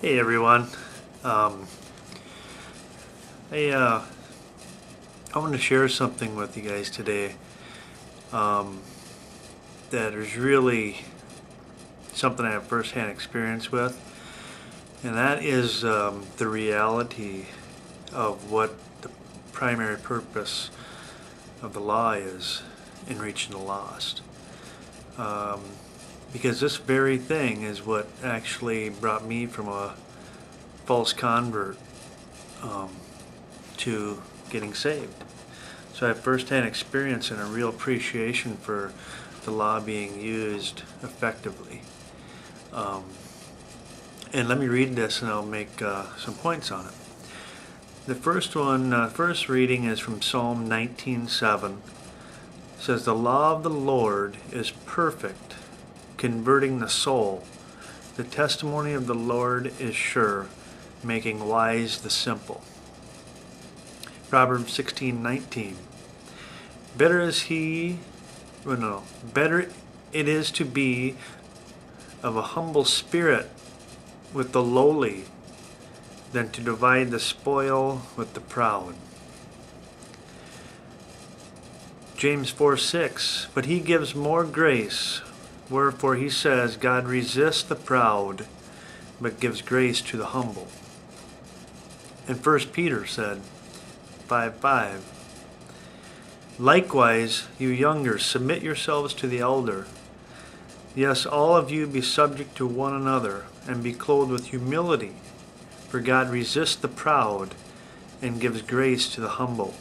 Hey everyone. Um, I I want to share something with you guys today um, that is really something I have firsthand experience with, and that is the reality of what the primary purpose of the law is in reaching the lost. Um, because this very thing is what actually brought me from a false convert um, to getting saved. So I have firsthand experience and a real appreciation for the law being used effectively. Um, and let me read this and I'll make some points on it. The first reading is from Psalm 19:7. It says, "The law of the Lord is perfect, converting the soul. The testimony of the Lord is sure, making wise the simple." Proverbs 16:19. Better is he, well, no, better it is to be of a humble spirit with the lowly than to divide the spoil with the proud. James 4:6. But he gives more grace. Wherefore he says, God resists the proud, but gives grace to the humble. And 1 Peter said, 5:5. Likewise, you younger, submit yourselves to the elder. Yes, all of you be subject to one another, and be clothed with humility. For God resists the proud, and gives grace to the humble.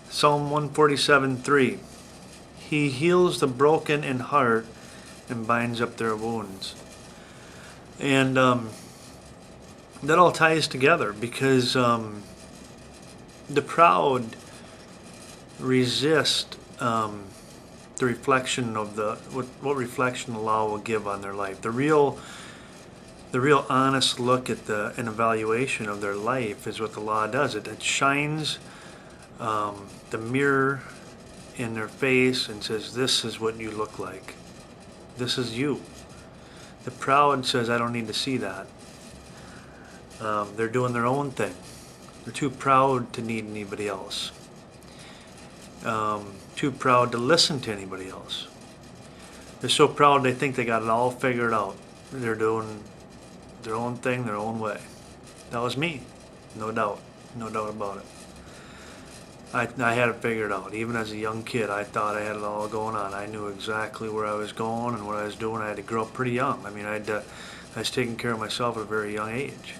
Psalm 147:3. He heals the broken in heart, and binds up their wounds. And that all ties together, because the proud resist the reflection of what reflection the law will give on their life. The real honest look at an evaluation of their life is what the law does. It shines the mirror in their face and says, "This is what you look like. This is you." The proud says, "I don't need to see that." They're doing their own thing. They're too proud to need anybody else. Too proud to listen to anybody else. They're so proud they think they got it all figured out. They're doing their own thing, their own way. That was me, no doubt about it. I had it figured out. Even as a young kid, I thought I had it all going on. I knew exactly where I was going and what I was doing. I had to grow up pretty young. I mean, I was taking care of myself at a very young age.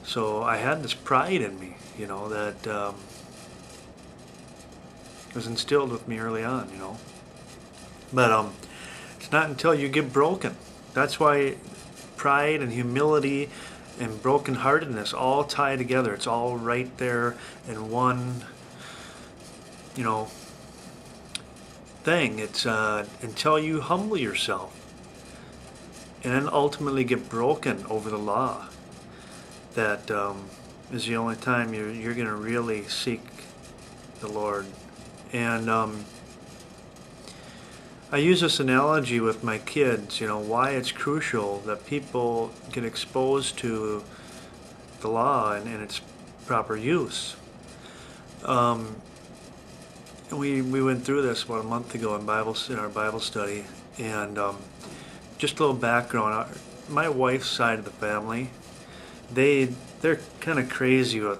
So I had this pride in me, that was instilled with me early on, But it's not until you get broken. That's why pride and humility and brokenheartedness all tie together. It's all right there in one, thing. It's until you humble yourself and then ultimately get broken over the law that is the only time you're going to really seek the Lord. And I use this analogy with my kids, why it's crucial that people get exposed to the law and its proper use. We went through this about a month ago in our Bible study, and just a little background. My wife's side of the family, they're kind of crazy with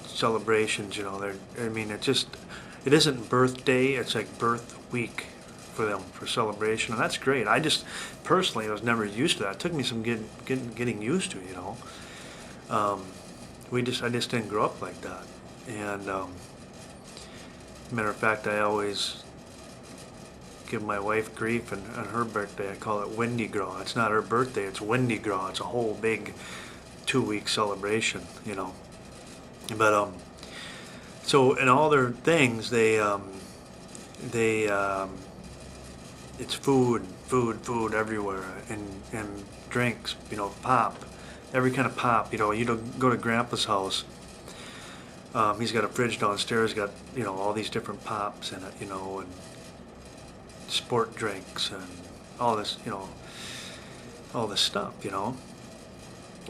celebrations. It isn't birthday; it's like birth week for them for celebration, and that's great. I just personally was never used to that. It took me some getting used to, I just didn't grow up like that, and matter of fact, I always give my wife grief, and on her birthday I call it Windy Gras. It's not her birthday; it's Windy Gras. It's a whole big 2-week celebration, But so in all their things, it's food everywhere, and drinks, pop, every kind of pop. You don't go to Grandpa's house. He's got a fridge downstairs, got all these different pops in it, and sport drinks and all this, all this stuff, you know.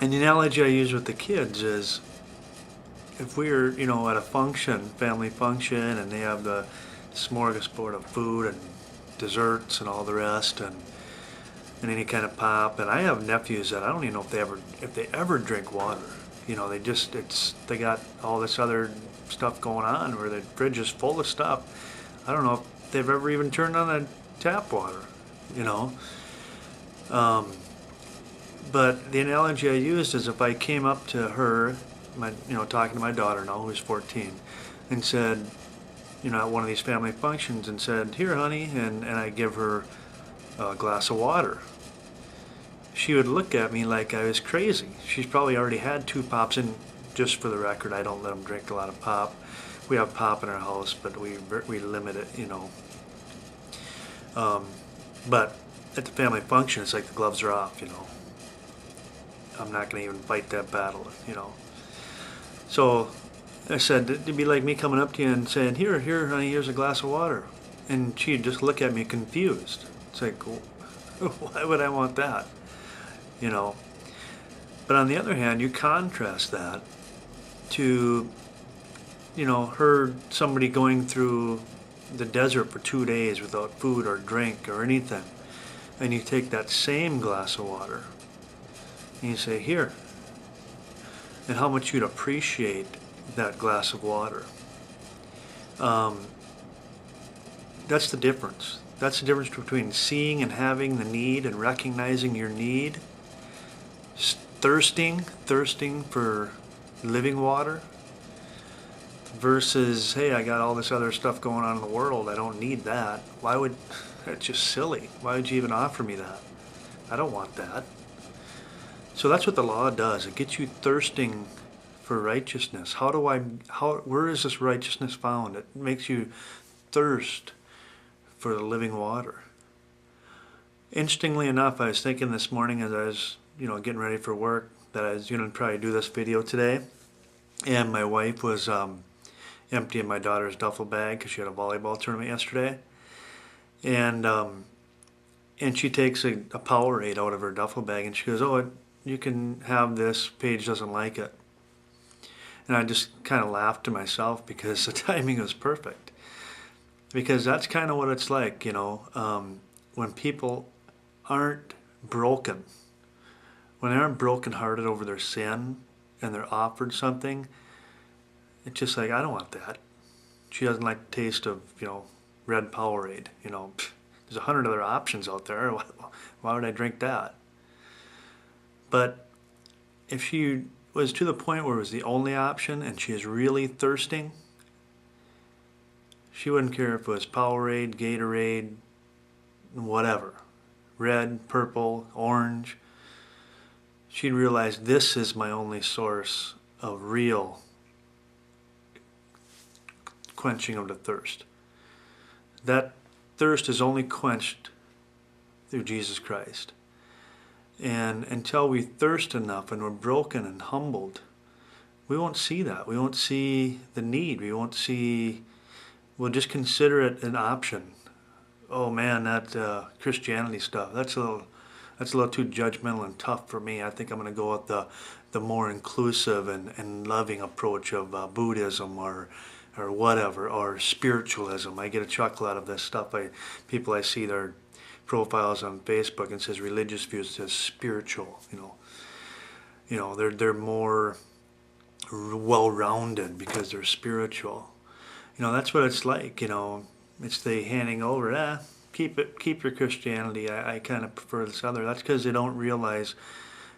And the analogy I use with the kids is, if we're, you know, at a function, family function, and they have the smorgasbord of food and desserts and all the rest, and any kind of pop. And I have nephews that I don't even know if they ever drink water. You know, they got all this other stuff going on where the fridge is full of stuff. I don't know if they've ever even turned on a tap water, you know. But the analogy I used is, if I came up to her, talking to my daughter now, who's 14, and said, you know, at one of these family functions, and said, "Here, honey," and I give her a glass of water, she would look at me like I was crazy. She's probably already had 2 pops, and just for the record, I don't let them drink a lot of pop. We have pop in our house, but we limit it, you know. But at the family function, it's like the gloves are off, you know. I'm not going to even fight that battle, you know. So I said, it'd be like me coming up to you and saying, here, honey, here's a glass of water. And she'd just look at me confused. It's like, why would I want that? You know. But on the other hand, you contrast that to, you know, somebody going through the desert for 2 days without food or drink or anything. And you take that same glass of water and you say, here. And how much you'd appreciate that glass of water. That's the difference. That's the difference between seeing and having the need and recognizing your need, thirsting for living water, versus, hey, I got all this other stuff going on in the world, I don't need that. That's just silly. Why would you even offer me that? I don't want that. So that's what the law does. It gets you thirsting for righteousness. Where is this righteousness found? It makes you thirst for the living water. Interestingly enough, I was thinking this morning as I was, you know, getting ready for work, that I was going to try to do this video today. And my wife was emptying my daughter's duffel bag because she had a volleyball tournament yesterday. And she takes a Powerade out of her duffel bag, and she goes, "Oh, you can have this, Paige doesn't like it." And I just kind of laughed to myself because the timing was perfect. Because that's kind of what it's like, you know, when people aren't broken, when they aren't brokenhearted over their sin and they're offered something, it's just like, I don't want that. She doesn't like the taste of, you know, red Powerade. You know, there's 100 other options out there. Why would I drink that? But if she was to the point where it was the only option and she is really thirsting, she wouldn't care if it was Powerade, Gatorade, whatever. Red, purple, orange. She'd realize, this is my only source of real quenching of the thirst. That thirst is only quenched through Jesus Christ. And until we thirst enough and we're broken and humbled, we won't see that. We won't see the need. We'll just consider it an option. Oh man, that Christianity stuff, that's a little too judgmental and tough for me. I think I'm going to go with the more inclusive and loving approach of Buddhism or whatever, or spiritualism. I get a chuckle out of this stuff. People I see their profiles on Facebook and says religious views, says spiritual. You know, they're more well-rounded because they're spiritual. You know, that's what it's like. You know, it's the handing over. Keep your Christianity. I kind of prefer this other. That's because they don't realize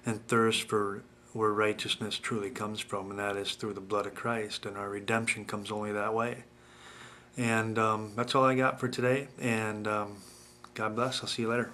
and thirst for where righteousness truly comes from, and that is through the blood of Christ, and our redemption comes only that way. And that's all I got for today, and God bless. I'll see you later.